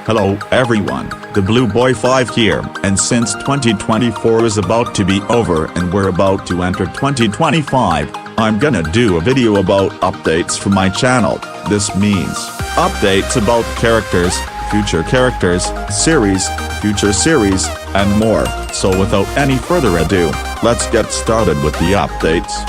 Hello everyone, the Blue Boy 5 here, and since 2024 is about to be over and we're about to enter 2025, I'm gonna do a video about updates for my channel. This means updates about characters, future characters, series, future series, and more. So without any further ado, let's get started with the updates.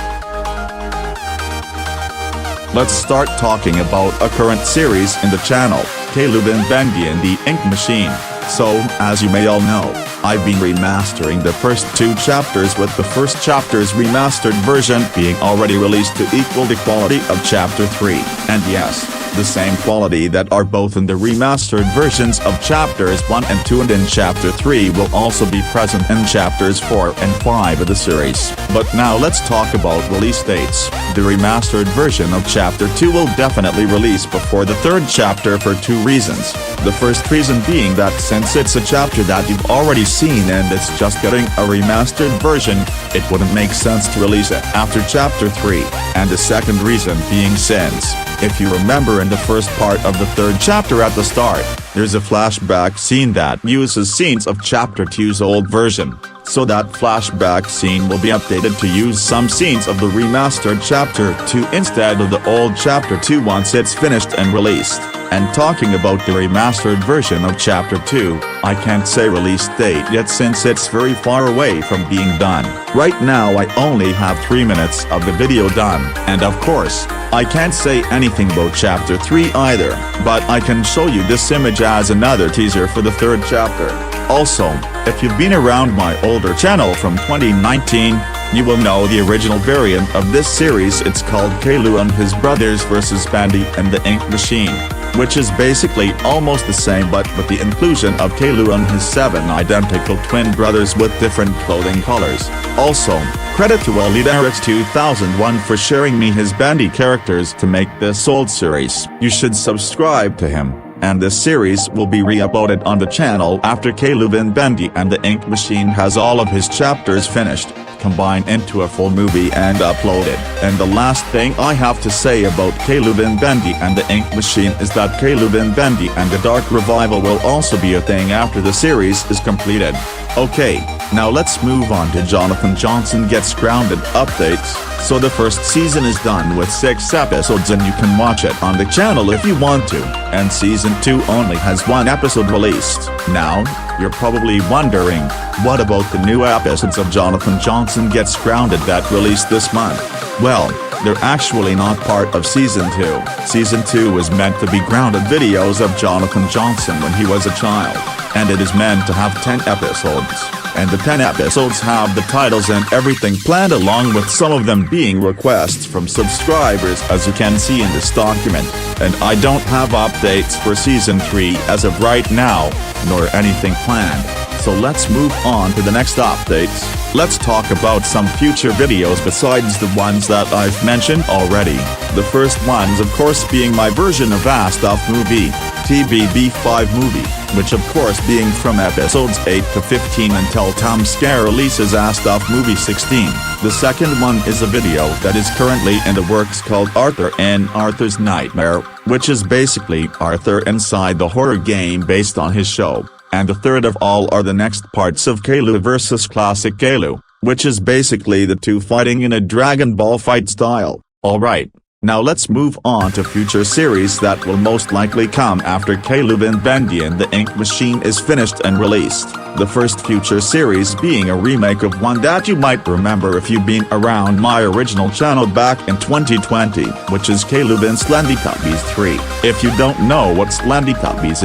Let's start talking about a current series in the channel, Caleb and Bendy and the Ink Machine. So, as you may all know, I've been remastering the first 2 chapters, with the first chapter's remastered version being already released to equal the quality of chapter 3, and yes, the same quality that are both in the remastered versions of chapters 1 and 2, and in chapter 3 will also be present in chapters 4 and 5 of the series. But now let's talk about release dates. The remastered version of chapter 2 will definitely release before the 3rd chapter for 2 reasons. The first reason being that since it's a chapter that you've already seen and it's just getting a remastered version, it wouldn't make sense to release it after chapter 3, and the second reason being since, if you remember in the first part of the 3rd chapter at the start, there's a flashback scene that uses scenes of chapter 2's old version, so that flashback scene will be updated to use some scenes of the remastered chapter 2 instead of the old chapter 2 once it's finished and released. And talking about the remastered version of chapter 2, I can't say release date yet since it's very far away from being done. Right now I only have 3 minutes of the video done, and of course, I can't say anything about chapter 3 either, but I can show you this image as another teaser for the 3rd chapter. Also, if you've been around my older channel from 2019, you will know the original variant of this series. It's called Caillou and His Brothers vs. Bendy and the Ink Machine, which is basically almost the same but with the inclusion of Caillou and his 7 identical twin brothers with different clothing colors. Also, credit to EliteRx2001 for sharing me his Bendy characters to make this old series. You should subscribe to him, and this series will be re-uploaded on the channel after Caleb and Bendy and the Ink Machine has all of his chapters finished, combined into a full movie and uploaded. And the last thing I have to say about Caleb and Bendy and the Ink Machine is that Caleb and Bendy and the Dark Revival will also be a thing after the series is completed. Okay, now let's move on to Jonathan Johnson Gets Grounded updates. So the first season is done with 6 episodes and you can watch it on the channel if you want to, and season 2 only has 1 episode released. Now, you're probably wondering, what about the new episodes of Jonathan Johnson Gets Grounded that released this month? Well, they're actually not part of season 2. Season 2 is meant to be grounded videos of Jonathan Johnson when he was a child, and it is meant to have 10 episodes. And the 10 episodes have the titles and everything planned, along with some of them being requests from subscribers, as you can see in this document. And I don't have updates for season 3 as of right now, nor anything planned. So let's move on to the next updates. Let's talk about some future videos besides the ones that I've mentioned already. The first ones of course being my version of Astuff Movie, TBB5 movie, which of course being from episodes 8 to 15 until Tom Scare releases Astuff Movie 16. The second one is a video that is currently in the works called Arthur and Arthur's Nightmare, which is basically Arthur inside the horror game based on his show. And the third of all are the next parts of Caillou vs. Classic Caillou, which is basically the 2 fighting in a Dragon Ball fight style. Alright, now let's move on to future series that will most likely come after Caleb and Bendy and the Ink Machine is finished and released. The first future series being a remake of one that you might remember if you've been around my original channel back in 2020, which is Caleb and Slendytubbies 3. If you don't know what Slendytubbies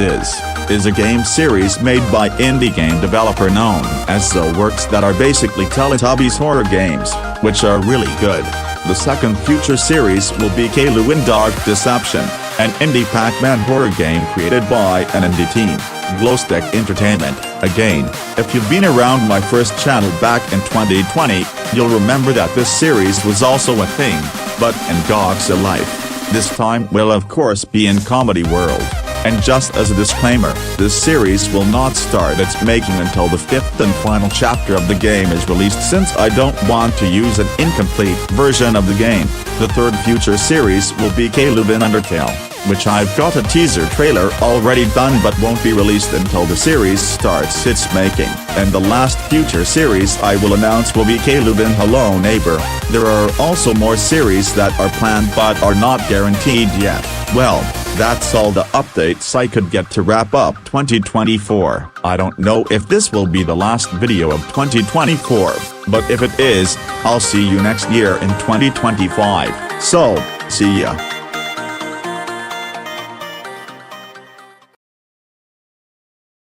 is a game series made by indie game developer known as Zillworks that are basically Teletubbies horror games, which are really good. The second future series will be Caillou in Dark Deception, an indie Pac-Man horror game created by an indie team, Glowstick Entertainment. Again, if you've been around my first channel back in 2020, you'll remember that this series was also a thing, but in Goxa Life. This time will of course be in Comedy World. And just as a disclaimer, this series will not start its making until the 5th and final chapter of the game is released, since I don't want to use an incomplete version of the game. The third future series will be Caleb in Undertale, which I've got a teaser trailer already done but won't be released until the series starts its making. And the last future series I will announce will be Caleb in Hello Neighbor. There are also more series that are planned but are not guaranteed yet. Well, that's all the updates I could get to wrap up 2024. I don't know if this will be the last video of 2024, but if it is, I'll see you next year in 2025. So, see ya.